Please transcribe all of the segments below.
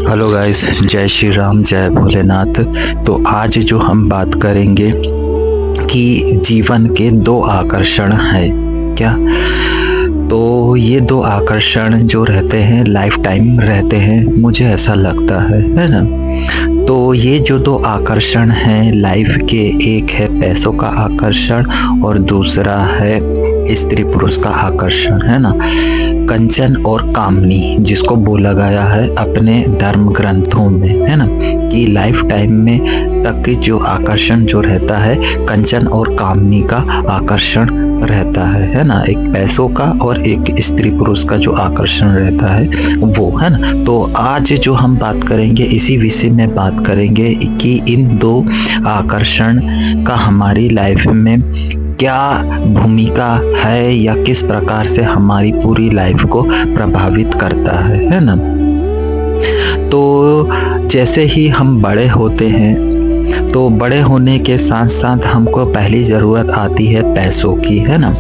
Hello guys, जय श्री राम, जय भोलेनाथ। तो आज जो हम बात करेंगे कि जीवन के दो आकर्षण हैं क्या। तो ये दो आकर्षण जो रहते हैं लाइफ टाइम रहते हैं, मुझे ऐसा लगता है ना। तो ये जो दो आकर्षण हैं लाइफ के, एक है पैसों का आकर्षण और दूसरा है स्त्री पुरुष का आकर्षण, है ना। कंचन और कामनी, जिसको बोला गया है अपने धर्म ग्रंथों में, है ना, कि लाइफ टाइम में तक जो आकर्षण जो रहता है कंचन और कामनी का आकर्षण रहता है ना। एक पैसों का और एक स्त्री पुरुष का जो आकर्षण रहता है वो, है ना। तो आज जो हम बात करेंगे इसी विषय में बात करेंगे कि इन दो आकर्षण का हमारी लाइफ में क्या भूमिका है या किस प्रकार से हमारी पूरी लाइफ को प्रभावित करता है ना। तो जैसे ही हम बड़े होते हैं तो बड़े होने के साथ साथ हमको पहली ज़रूरत आती है पैसों की, है ना।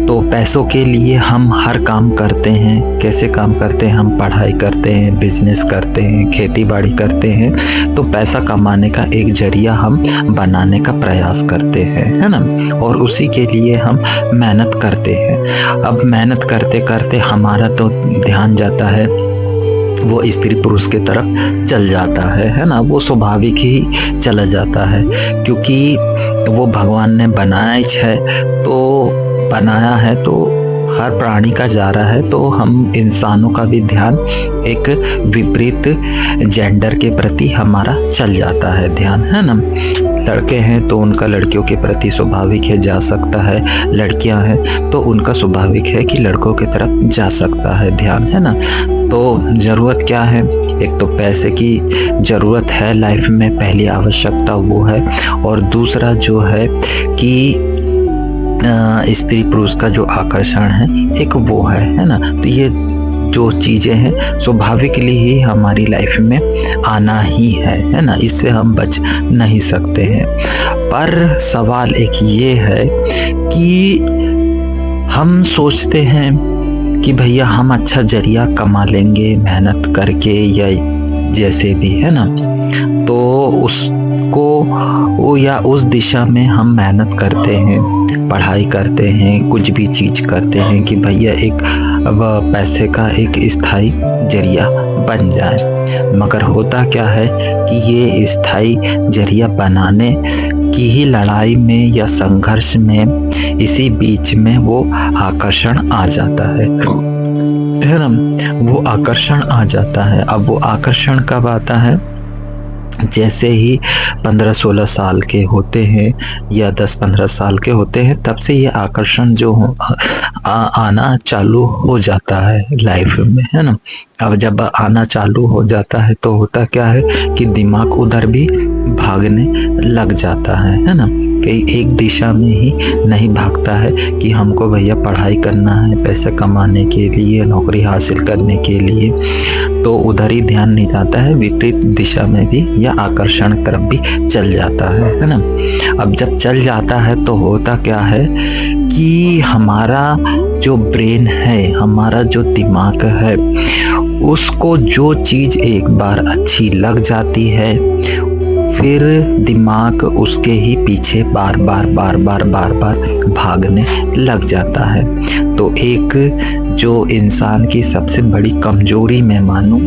तो पैसों के लिए हम हर काम करते हैं। कैसे काम करते हैं? हम पढ़ाई करते हैं, बिजनेस करते हैं, खेती बाड़ी करते हैं। तो पैसा कमाने का एक जरिया हम बनाने का प्रयास करते हैं, है ना। और उसी के लिए हम मेहनत करते हैं। अब मेहनत करते करते हमारा तो ध्यान जाता है वो स्त्री पुरुष की तरफ चल जाता है ना। वो स्वाभाविक ही चला जाता है, क्योंकि वो भगवान ने बनाया है तो हर प्राणी का जा रहा है। तो हम इंसानों का भी ध्यान एक विपरीत जेंडर के प्रति हमारा चल जाता है ध्यान, है ना। लड़के हैं तो उनका लड़कियों के प्रति स्वाभाविक है जा सकता है, लड़कियां हैं तो उनका स्वाभाविक है कि लड़कों की तरफ जा सकता है ध्यान, है ना। तो ज़रूरत क्या है? एक तो पैसे की ज़रूरत है लाइफ में, पहली आवश्यकता वो है। और दूसरा जो है कि स्त्री पुरुष का जो आकर्षण है एक वो है ना। तो ये जो चीज़ें हैं स्वाभाविकली ही हमारी लाइफ में आना ही है ना। इससे हम बच नहीं सकते हैं। पर सवाल एक ये है कि हम सोचते हैं कि भैया हम अच्छा जरिया कमा लेंगे मेहनत करके या जैसे भी, है ना। तो उसको या उस दिशा में हम मेहनत करते हैं, पढ़ाई करते हैं, कुछ भी चीज़ करते हैं कि भैया एक पैसे का एक स्थायी जरिया बन जाए। मगर होता क्या है कि ये स्थायी जरिया बनाने की ही लड़ाई में या संघर्ष में इसी बीच में वो आकर्षण आ जाता है ना। वो आकर्षण आ जाता है। अब वो आकर्षण कब आता है? जैसे ही 15-16 साल के होते हैं या 10-15 साल के होते हैं, तब से ये आकर्षण जो आना चालू हो जाता है लाइफ में, है ना। अब जब आना चालू हो जाता है तो होता क्या है कि दिमाग उधर भी भागने लग जाता है ना। कहीं एक दिशा में ही नहीं भागता है कि हमको भैया पढ़ाई करना है पैसे कमाने के लिए, नौकरी हासिल करने के लिए। तो उधर ही ध्यान नहीं जाता है, विपरीत दिशा में भी या आकर्षण तरफ भी चल जाता है ना। अब जब चल जाता है तो होता क्या है कि हमारा जो ब्रेन है, हमारा जो दिमाग है, उसको जो चीज़ एक बार अच्छी लग जाती है फिर दिमाग उसके ही पीछे बार बार भागने लग जाता है। तो एक जो इंसान की सबसे बड़ी कमजोरी मैं मानूं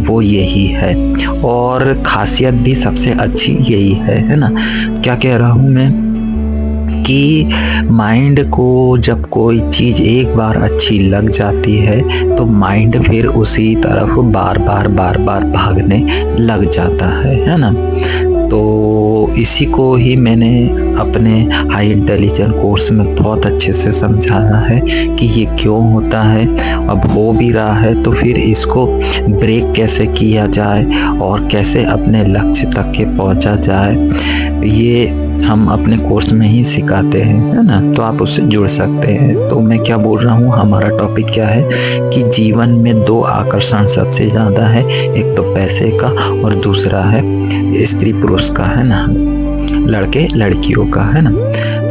वो यही है, और खासियत भी सबसे अच्छी यही है ना। क्या कह रहा हूँ मैं कि माइंड को जब कोई चीज़ एक बार अच्छी लग जाती है तो माइंड फिर उसी तरफ बार बार भागने लग जाता है ना। तो इसी को ही मैंने अपने हाई इंटेलिजेंस कोर्स में बहुत अच्छे से समझाया है कि ये क्यों होता है। अब हो भी रहा है तो फिर इसको ब्रेक कैसे किया जाए और कैसे अपने लक्ष्य तक के पहुंचा जाए, ये हम अपने कोर्स में ही सिखाते हैं, है ना। तो आप उससे जुड़ सकते हैं। तो मैं क्या बोल रहा हूँ, हमारा टॉपिक क्या है कि जीवन में दो आकर्षण सबसे ज़्यादा है, एक तो पैसे का और दूसरा है स्त्री पुरुष का, है ना, लड़के लड़कियों का, है ना।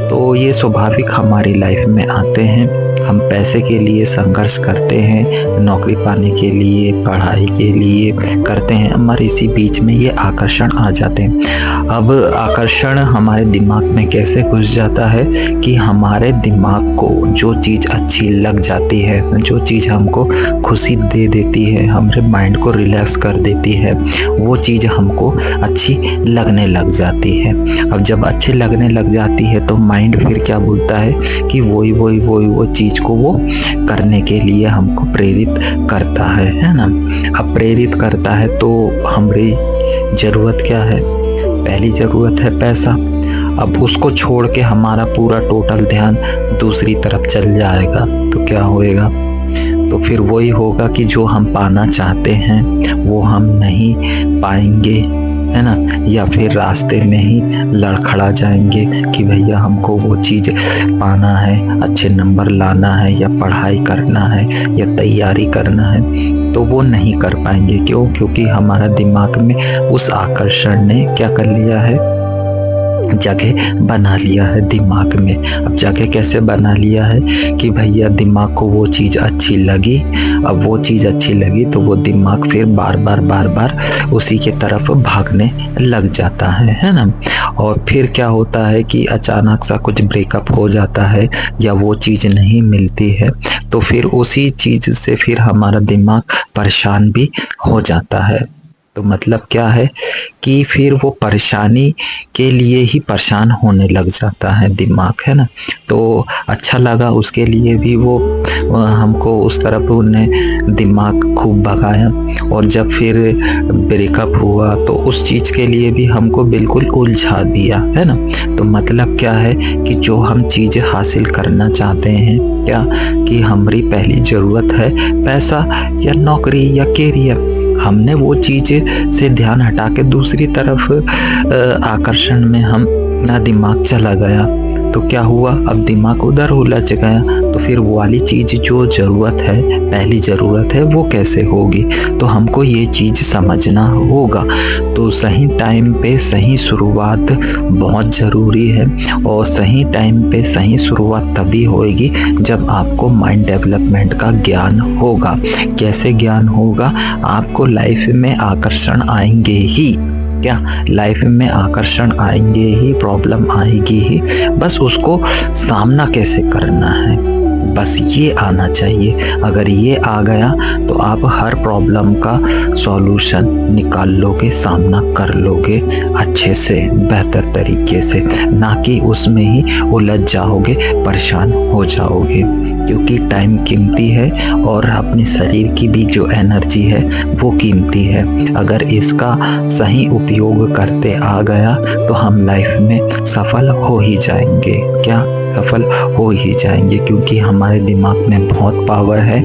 तो ये स्वाभाविक हमारी लाइफ में आते हैं हम पैसे के लिए संघर्ष करते हैं, नौकरी पाने के लिए, पढ़ाई के लिए करते हैं, हमारे इसी बीच में ये आकर्षण आ जाते हैं। अब आकर्षण हमारे दिमाग में कैसे घुस जाता है कि हमारे दिमाग को जो चीज़ अच्छी लग जाती है, जो चीज़ हमको खुशी दे देती है, हमारे माइंड को रिलैक्स कर देती है, वो चीज़ हमको अच्छी लगने लग जाती है। अब जब अच्छी लगने लग जाती है तो माइंड फिर क्या बोलता है कि वो चीज़ को वो करने के लिए हमको प्रेरित करता है ना। अब प्रेरित करता है तो हमारी ज़रूरत क्या है? पहली ज़रूरत है पैसा। अब उसको छोड़ के हमारा पूरा टोटल ध्यान दूसरी तरफ चल जाएगा तो क्या होएगा? तो फिर वही होगा कि जो हम पाना चाहते हैं वो हम नहीं पाएंगे, है ना। या फिर रास्ते में ही लड़खड़ा जाएंगे कि भैया हमको वो चीज़ पाना है, अच्छे नंबर लाना है, या पढ़ाई करना है, या तैयारी करना है, तो वो नहीं कर पाएंगे। क्यों? क्योंकि हमारा दिमाग में उस आकर्षण ने क्या कर लिया है? जगह बना लिया है दिमाग में। अब जगह कैसे बना लिया है कि भैया दिमाग को वो चीज़ अच्छी लगी। अब वो चीज़ अच्छी लगी तो वो दिमाग फिर बार बार उसी के तरफ भागने लग जाता है ना। और फिर क्या होता है कि अचानक सा कुछ ब्रेकअप हो जाता है या वो चीज़ नहीं मिलती है तो फिर उसी चीज़ से फिर हमारा दिमाग परेशान भी हो जाता है। तो मतलब क्या है कि फिर वो परेशानी के लिए ही परेशान होने लग जाता है दिमाग, है ना। तो अच्छा लगा उसके लिए भी वो हमको उस तरफ उन्हें दिमाग खूब भगाया, और जब फिर ब्रेकअप हुआ तो उस चीज़ के लिए भी हमको बिल्कुल उलझा दिया, है ना। तो मतलब क्या है कि जो हम चीज़ हासिल करना चाहते हैं, क्या कि हमारी पहली ज़रूरत है पैसा या नौकरी या कैरियर, हमने वो चीज़ से ध्यान हटा के दूसरी तरफ आकर्षण में हम ना दिमाग चला गया तो क्या हुआ? अब दिमाग उधर उलझ गया तो फिर वो वाली चीज़ जो ज़रूरत है, पहली ज़रूरत है, वो कैसे होगी? तो हमको ये चीज़ समझना होगा। तो सही टाइम पे सही शुरुआत बहुत ज़रूरी है, और सही टाइम पे सही शुरुआत तभी होएगी जब आपको माइंड डेवलपमेंट का ज्ञान होगा। कैसे ज्ञान होगा? आपको लाइफ में आकर्षण आएंगे ही, क्या लाइफ में आकर्षण आएंगे ही, प्रॉब्लम आएगी ही, बस उसको सामना कैसे करना है, बस ये आना चाहिए। अगर ये आ गया तो आप हर प्रॉब्लम का सॉल्यूशन निकाल लोगे, सामना कर लोगे अच्छे से, बेहतर तरीके से, ना कि उसमें ही उलझ जाओगे, परेशान हो जाओगे। क्योंकि टाइम कीमती है और अपने शरीर की भी जो एनर्जी है वो कीमती है। अगर इसका सही उपयोग करते आ गया तो हम लाइफ में सफल हो ही जाएंगे, क्या सफल हो ही जाएंगे, क्योंकि हमारे दिमाग में बहुत पावर है,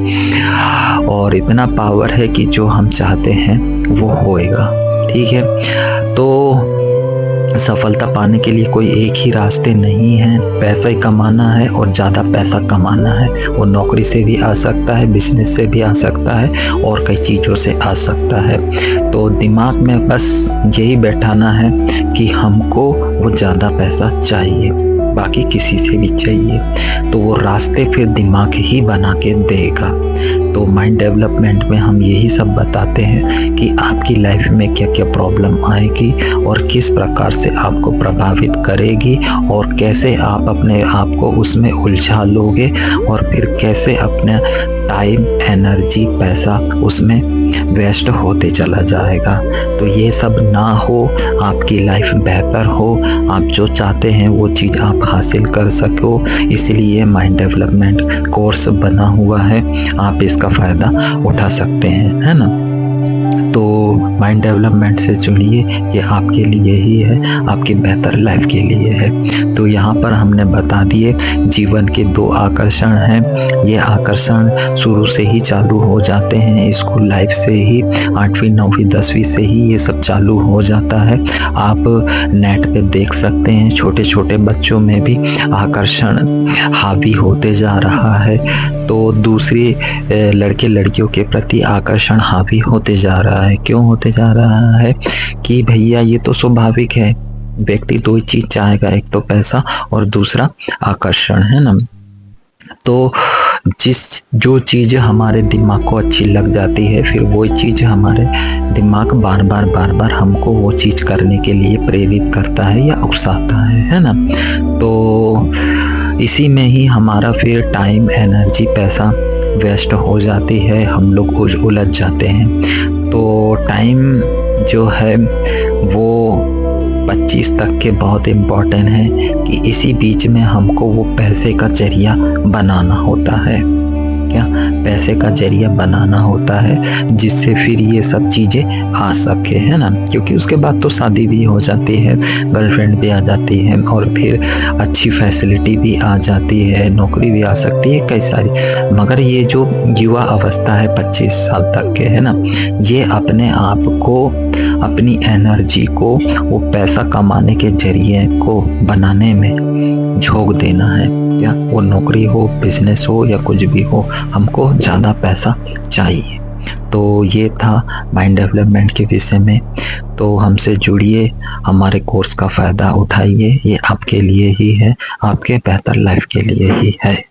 और इतना पावर है कि जो हम चाहते हैं वो होएगा। ठीक है, तो सफलता पाने के लिए कोई एक ही रास्ते नहीं है। पैसा ही कमाना है और ज़्यादा पैसा कमाना है। वो नौकरी से भी आ सकता है, बिजनेस से भी आ सकता है, और कई चीज़ों से आ सकता है। तो दिमाग में बस यही बैठाना है कि हमको वो ज़्यादा पैसा चाहिए, बाकी किसी से भी चाहिए, तो वो रास्ते फिर दिमाग ही बना के देगा। तो माइंड डेवलपमेंट में हम यही सब बताते हैं कि आपकी लाइफ में क्या क्या प्रॉब्लम आएगी और किस प्रकार से आपको प्रभावित करेगी, और कैसे आप अपने आप को उसमें उलझा लोगे, और फिर कैसे अपने टाइम, एनर्जी, पैसा उसमें वेस्ट होते चला जाएगा। तो ये सब ना हो, आपकी लाइफ बेहतर हो, आप जो चाहते हैं वो चीज़ आप हासिल कर सको, इसलिए माइंड डेवलपमेंट कोर्स बना हुआ है। आप इसका फ़ायदा उठा सकते हैं, है ना। तो माइंड डेवलपमेंट से जुड़िए, ये आपके लिए ही है, आपकी बेहतर लाइफ के लिए है। तो यहाँ पर हमने बता दिए जीवन के 2 आकर्षण हैं। ये आकर्षण शुरू से ही चालू हो जाते हैं, स्कूल लाइफ से ही, 8वीं 9वीं 10वीं से ही ये सब चालू हो जाता है। आप नेट पे देख सकते हैं, छोटे छोटे बच्चों में भी आकर्षण हावी होते जा रहा है। तो दूसरे लड़के लड़कियों के प्रति आकर्षण हावी होते जा रहा है। क्यों होते जा रहा है? कि भैया ये तो स्वाभाविक है, व्यक्ति 2 ही चीज़ चाहेगा, एक तो पैसा और दूसरा आकर्षण, है ना। तो जो चीज़ हमारे दिमाग को अच्छी लग जाती है, फिर वो चीज़ हमारे दिमाग बार बार हमको वो चीज़ करने के लिए प्रेरित करता है या उकसाता है ना। तो इसी में ही हमारा फिर टाइम, एनर्जी, पैसा वेस्ट हो जाती है, हम लोग उलझ जाते हैं। तो टाइम जो है वो 25 तक के बहुत इम्पोर्टेंट है कि इसी बीच में हमको वो पैसे का जरिया बनाना होता है। क्या पैसे का जरिया बनाना होता है जिससे फिर ये सब चीज़ें आ सके, है ना। क्योंकि उसके बाद तो शादी भी हो जाती है, गर्लफ्रेंड भी आ जाती है और फिर अच्छी फैसिलिटी भी आ जाती है, नौकरी भी आ सकती है, कई सारी। मगर ये जो युवा अवस्था है 25 साल तक के, है ना, ये अपने आप को, अपनी एनर्जी को वो पैसा कमाने के जरिए को बनाने में झोंक देना है। क्या वो नौकरी हो, बिजनेस हो या कुछ भी हो, हमको ज़्यादा पैसा चाहिए। तो ये था माइंड डेवलपमेंट के विषय में। तो हमसे जुड़िए, हमारे कोर्स का फ़ायदा उठाइए, ये आपके लिए ही है, आपके बेहतर लाइफ के लिए ही है।